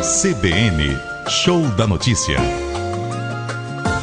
CBN, Show da Notícia.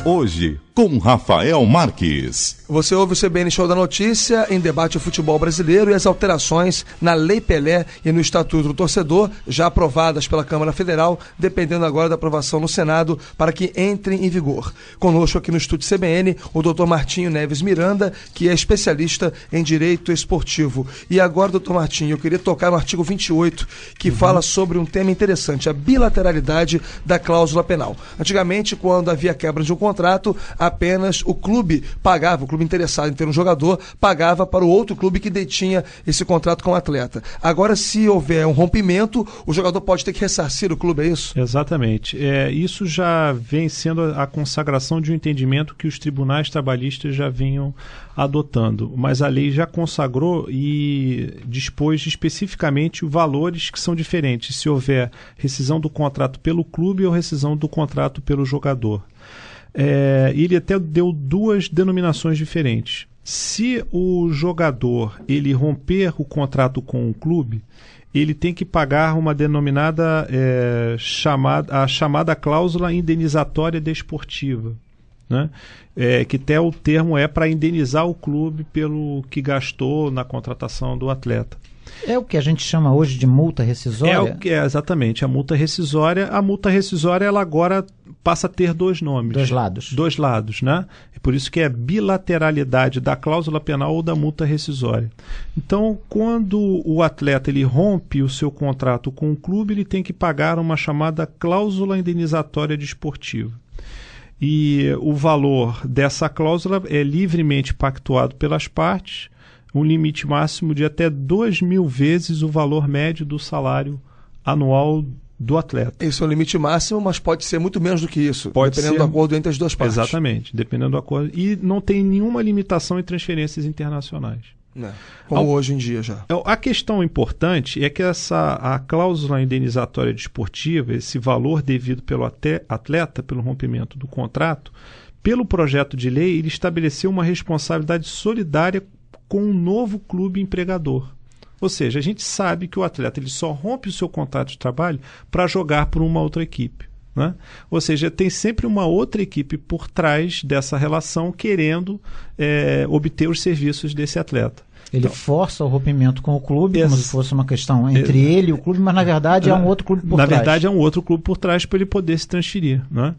Hoje, com Rafael Marques. Você ouve o CBN Show da Notícia em debate ao futebol brasileiro e as alterações na Lei Pelé e no Estatuto do Torcedor, já aprovadas pela Câmara Federal, dependendo agora da aprovação no Senado para que entrem em vigor. Conosco aqui no estúdio CBN, o Dr. Martinho Neves Miranda, que é especialista em direito esportivo. E agora, Dr. Martinho, eu queria tocar no artigo 28, que fala sobre um tema interessante, a bilateralidade da cláusula penal. Antigamente, quando havia quebra de um contrato, apenas o clube pagava, o clube interessado em ter um jogador, pagava para o outro clube que detinha esse contrato com o atleta. Agora, se houver um rompimento, o jogador pode ter que ressarcir o clube, é isso? Exatamente. Isso já vem sendo a consagração de um entendimento que os tribunais trabalhistas já vinham adotando, mas a lei já consagrou e dispôs especificamente valores que são diferentes, se houver rescisão do contrato pelo clube ou rescisão do contrato pelo jogador. Ele até deu duas denominações diferentes. Se o jogador ele romper o contrato com o clube, ele tem que pagar uma denominada a chamada cláusula indenizatória desportiva, né? Que até o termo é para indenizar o clube pelo que gastou na contratação do atleta. É o que a gente chama hoje de multa rescisória? É o que é, exatamente, a multa rescisória. A multa rescisória, ela agora passa a ter dois nomes. Dois lados, né? É por isso que é bilateralidade da cláusula penal ou da multa rescisória. Então, quando o atleta ele rompe o seu contrato com o clube, ele tem que pagar uma chamada cláusula indenizatória desportiva. E o valor dessa cláusula é livremente pactuado pelas partes, um limite máximo de até 2.000 vezes o valor médio do salário anual do atleta. Esse é o limite máximo, mas pode ser muito menos do que isso, dependendo do acordo entre as duas partes. Exatamente, dependendo do acordo. E não tem nenhuma limitação em transferências internacionais. Como hoje em dia já. A questão importante é que a cláusula indenizatória desportiva, esse valor devido pelo atleta, pelo rompimento do contrato, pelo projeto de lei, ele estabeleceu uma responsabilidade solidária com um novo clube empregador. Ou seja, a gente sabe que o atleta ele só rompe o seu contrato de trabalho para jogar por uma outra equipe, né? Ou seja, tem sempre uma outra equipe por trás dessa relação querendo obter os serviços desse atleta. Ele força o rompimento com o clube, como se fosse uma questão entre ele e o clube, mas na verdade é um outro clube por trás. Na verdade é um outro clube por trás para ele poder se transferir, né?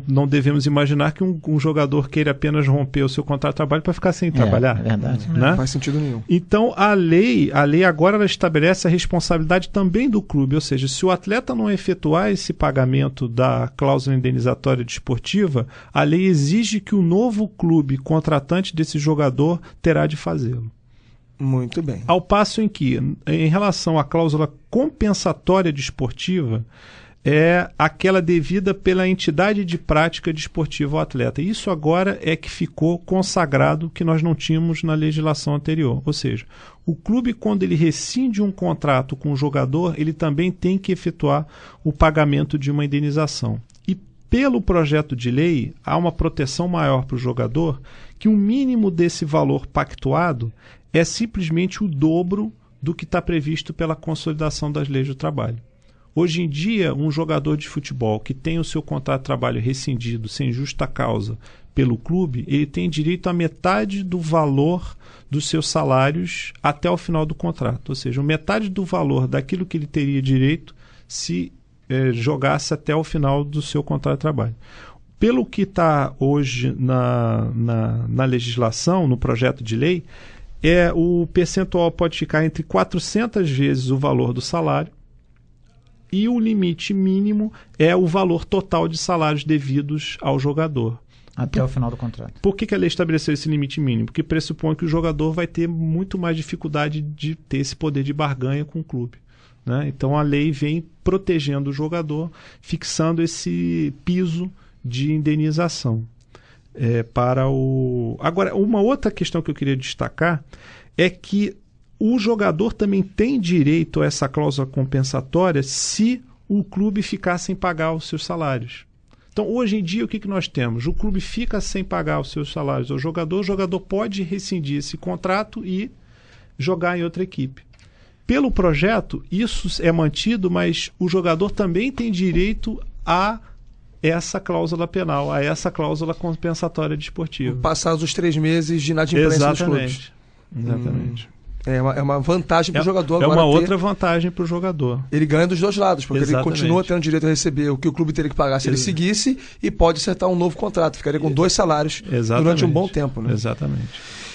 Não devemos imaginar que um jogador queira apenas romper o seu contrato de trabalho para ficar sem trabalhar. É verdade. Né? Não faz sentido nenhum. Então, a lei agora ela estabelece a responsabilidade também do clube, ou seja, se o atleta não efetuar esse pagamento da cláusula indenizatória desportiva, a lei exige que o novo clube contratante desse jogador terá de fazê-lo. Muito bem. Ao passo em que, em relação à cláusula compensatória desportiva, é aquela devida pela entidade de prática desportiva ao atleta. Isso agora é que ficou consagrado, que nós não tínhamos na legislação anterior. Ou seja, o clube, quando ele rescinde um contrato com o jogador, ele também tem que efetuar o pagamento de uma indenização. E pelo projeto de lei, há uma proteção maior para o jogador, que o mínimo desse valor pactuado é simplesmente o dobro do que está previsto pela consolidação das leis do trabalho. Hoje em dia, um jogador de futebol que tem o seu contrato de trabalho rescindido sem justa causa pelo clube, ele tem direito a metade do valor dos seus salários até o final do contrato. Ou seja, metade do valor daquilo que ele teria direito se jogasse até o final do seu contrato de trabalho. Pelo que está hoje na legislação, no projeto de lei, o percentual pode ficar entre 400 vezes o valor do salário, e o limite mínimo é o valor total de salários devidos ao jogador. Até o final do contrato. Por que a lei estabeleceu esse limite mínimo? Porque pressupõe que o jogador vai ter muito mais dificuldade de ter esse poder de barganha com o clube, né? Então a lei vem protegendo o jogador, fixando esse piso de indenização. Agora, uma outra questão que eu queria destacar é que o jogador também tem direito a essa cláusula compensatória se o clube ficar sem pagar os seus salários. Então, hoje em dia, o que nós temos? O clube fica sem pagar os seus salários ao jogador, o jogador pode rescindir esse contrato e jogar em outra equipe. pelo projeto, isso é mantido, mas o jogador também tem direito a essa cláusula penal, a essa cláusula compensatória desportiva. Passados os 3 meses de inadimplência dos clubes. Exatamente. É uma vantagem para o jogador agora. É uma outra vantagem para o jogador. Ele ganha dos dois lados, porque Exatamente. ele continua tendo direito a receber o que o clube teria que pagar se ele seguisse e pode acertar um novo contrato. Ficaria com 2 salários durante um bom tempo. Né? Exatamente.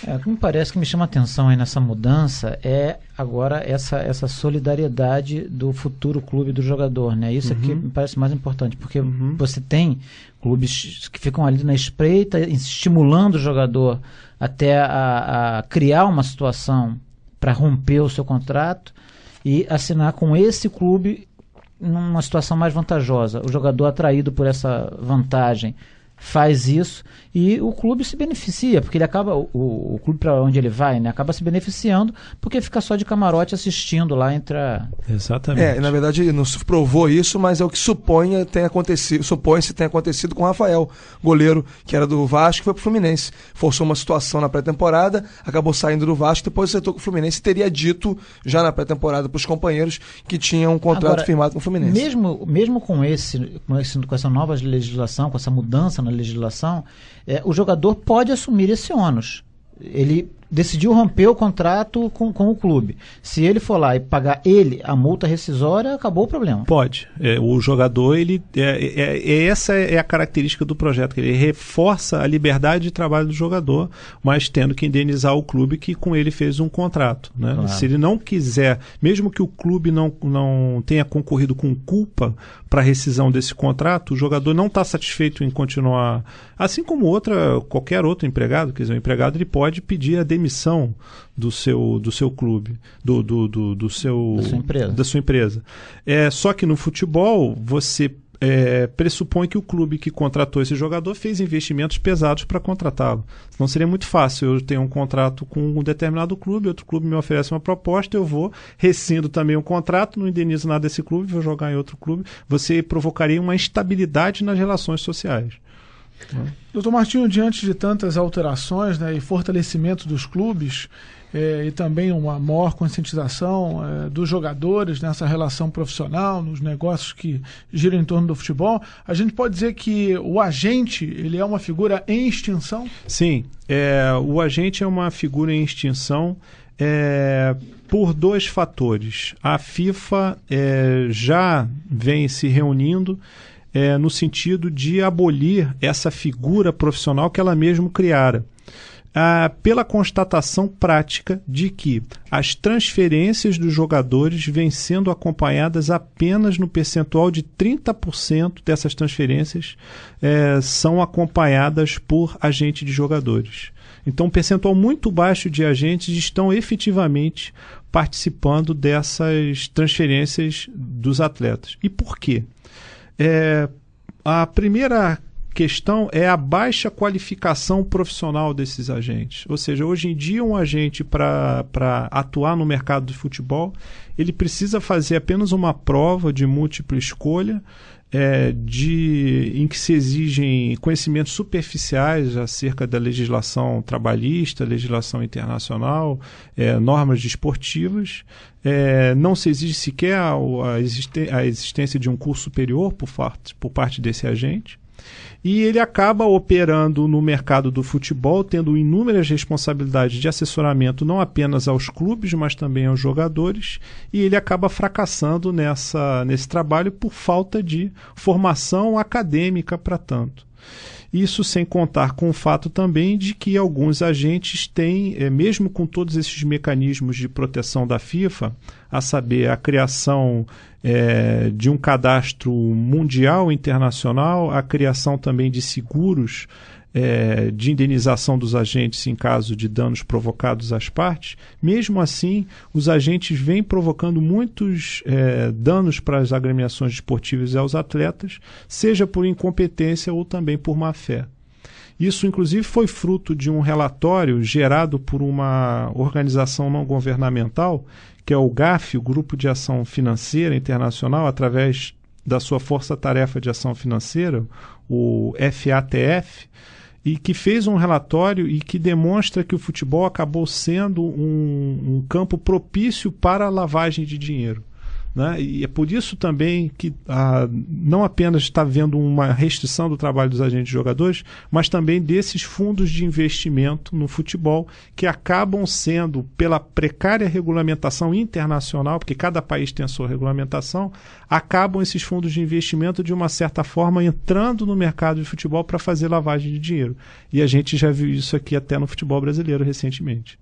O que me parece que me chama a atenção aí nessa mudança é agora essa solidariedade do futuro clube do jogador, né? Isso aqui me parece mais importante, porque você tem clubes que ficam ali na espreita, estimulando o jogador até a criar uma situação para romper o seu contrato e assinar com esse clube numa situação mais vantajosa. O jogador atraído por essa vantagem faz isso e o clube se beneficia, porque ele acaba, o clube para onde ele vai, né, acaba se beneficiando porque fica só de camarote assistindo lá entre a... Exatamente. Na verdade não se provou isso, mas é o que supõe-se tem acontecido com o Rafael, goleiro que era do Vasco e foi pro Fluminense. Forçou uma situação na pré-temporada, acabou saindo do Vasco, depois acertou com o Fluminense e teria dito já na pré-temporada para os companheiros que tinham um contrato firmado com o Fluminense. Mesmo com essa nova legislação, com essa mudança na legislação, o jogador pode assumir esse ônus. Ele decidiu romper o contrato com o clube. Se ele for lá e pagar a multa rescisória, acabou o problema. Pode. O jogador, essa é a característica do projeto, que ele reforça a liberdade de trabalho do jogador, mas tendo que indenizar o clube que com ele fez um contrato. Né? Claro. Se ele não quiser, mesmo que o clube não tenha concorrido com culpa para a rescisão desse contrato, o jogador não está satisfeito em continuar, assim como qualquer outro empregado, quer dizer, o empregado ele pode pedir a demissão do seu clube, da sua empresa. Só que no futebol você pressupõe que o clube que contratou esse jogador fez investimentos pesados para contratá-lo. Não seria muito fácil. Eu tenho um contrato com um determinado clube, outro clube me oferece uma proposta, eu vou, rescindo também o contrato, não indenizo nada desse clube, vou jogar em outro clube. Você provocaria uma instabilidade nas relações sociais. Doutor Martinho, diante de tantas alterações, né, e fortalecimento dos clubes e também uma maior conscientização dos jogadores nessa relação profissional, nos negócios que giram em torno do futebol, a gente pode dizer que o agente ele é uma figura em extinção? Sim, o agente é uma figura em extinção por 2 fatores. A FIFA já vem se reunindo no sentido de abolir essa figura profissional que ela mesma criara, pela constatação prática de que as transferências dos jogadores vêm sendo acompanhadas apenas no percentual de 30% dessas transferências são acompanhadas por agente de jogadores. Então, um percentual muito baixo de agentes estão efetivamente participando dessas transferências dos atletas. E por quê? A primeira questão é a baixa qualificação profissional desses agentes. Ou seja, hoje em dia um agente para atuar no mercado de futebol, ele precisa fazer apenas uma prova de múltipla escolha, em que se exigem conhecimentos superficiais acerca da legislação trabalhista, legislação internacional, normas desportivas. Não se exige sequer a existência de um curso superior por parte desse agente. E ele acaba operando no mercado do futebol, tendo inúmeras responsabilidades de assessoramento não apenas aos clubes, mas também aos jogadores, e ele acaba fracassando nesse trabalho por falta de formação acadêmica para tanto. Isso sem contar com o fato também de que alguns agentes têm, mesmo com todos esses mecanismos de proteção da FIFA, a saber, a criação de um cadastro mundial internacional, a criação também de seguros de indenização dos agentes em caso de danos provocados às partes, mesmo assim, os agentes vêm provocando muitos danos para as agremiações esportivas e aos atletas, seja por incompetência ou também por má-fé. Isso, inclusive, foi fruto de um relatório gerado por uma organização não governamental, que é o GAF, o Grupo de Ação Financeira Internacional, através da sua Força-Tarefa de Ação Financeira, o FATF, e que fez um relatório e que demonstra que o futebol acabou sendo um campo propício para a lavagem de dinheiro. Né? E é por isso também que não apenas está havendo uma restrição do trabalho dos agentes jogadores, mas também desses fundos de investimento no futebol, que acabam sendo, pela precária regulamentação internacional, porque cada país tem a sua regulamentação, acabam esses fundos de investimento, de uma certa forma, entrando no mercado de futebol para fazer lavagem de dinheiro. E a gente já viu isso aqui até no futebol brasileiro recentemente.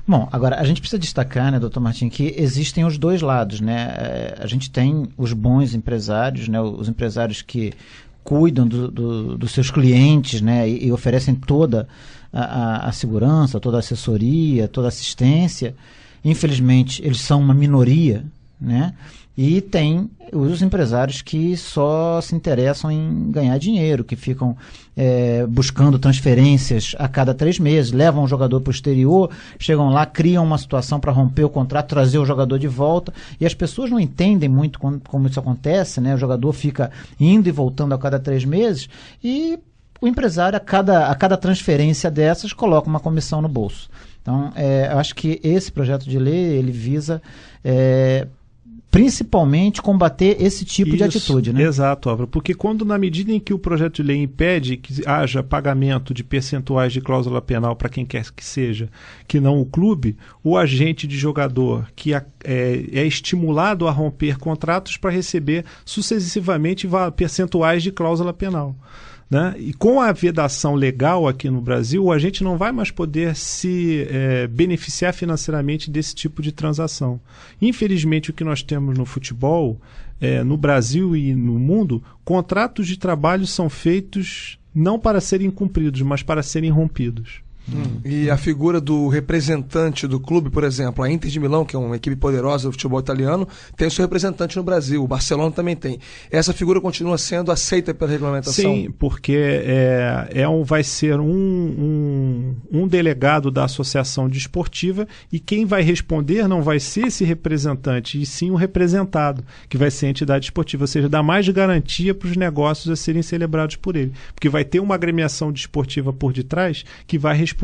Bom, agora, a gente precisa destacar, né, doutor Martim, que existem os dois lados, né? A gente tem os bons empresários, né, os empresários que cuidam dos seus clientes, né, e oferecem toda a segurança, toda a assessoria, toda a assistência. Infelizmente, eles são uma minoria, né? E tem os empresários que só se interessam em ganhar dinheiro, que ficam buscando transferências a cada 3 meses, levam o jogador para o exterior, chegam lá, criam uma situação para romper o contrato, trazer o jogador de volta, e as pessoas não entendem muito como isso acontece, né? O jogador fica indo e voltando a cada 3 meses, e o empresário, a cada transferência dessas, coloca uma comissão no bolso. Então, eu acho que esse projeto de lei, ele visa principalmente combater esse tipo de atitude, né? Exato, Álvaro, porque quando, na medida em que o projeto de lei impede que haja pagamento de percentuais de cláusula penal para quem quer que seja, que não o clube, o agente de jogador que é estimulado a romper contratos para receber sucessivamente percentuais de cláusula penal. Né? E com a vedação legal aqui no Brasil, a gente não vai mais poder se beneficiar financeiramente desse tipo de transação. Infelizmente, o que nós temos no futebol, no Brasil e no mundo, contratos de trabalho são feitos não para serem cumpridos, mas para serem rompidos. E a figura do representante do clube, por exemplo, a Inter de Milão, que é uma equipe poderosa do futebol italiano, tem o seu representante no Brasil, o Barcelona também tem. Essa figura continua sendo aceita pela regulamentação? Sim, porque vai ser um delegado da associação desportiva, e quem vai responder não vai ser esse representante, e sim o representado, que vai ser a entidade esportiva, ou seja, dá mais garantia para os negócios a serem celebrados por ele, porque vai ter uma agremiação desportiva por detrás que vai responder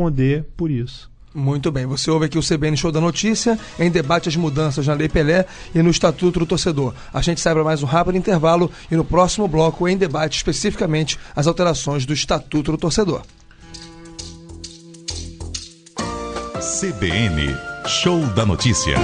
por isso. Muito bem, você ouve aqui o CBN Show da Notícia, em debate as mudanças na Lei Pelé e no Estatuto do Torcedor. A gente sai para mais um rápido intervalo e no próximo bloco em debate especificamente as alterações do Estatuto do Torcedor. CBN Show da Notícia.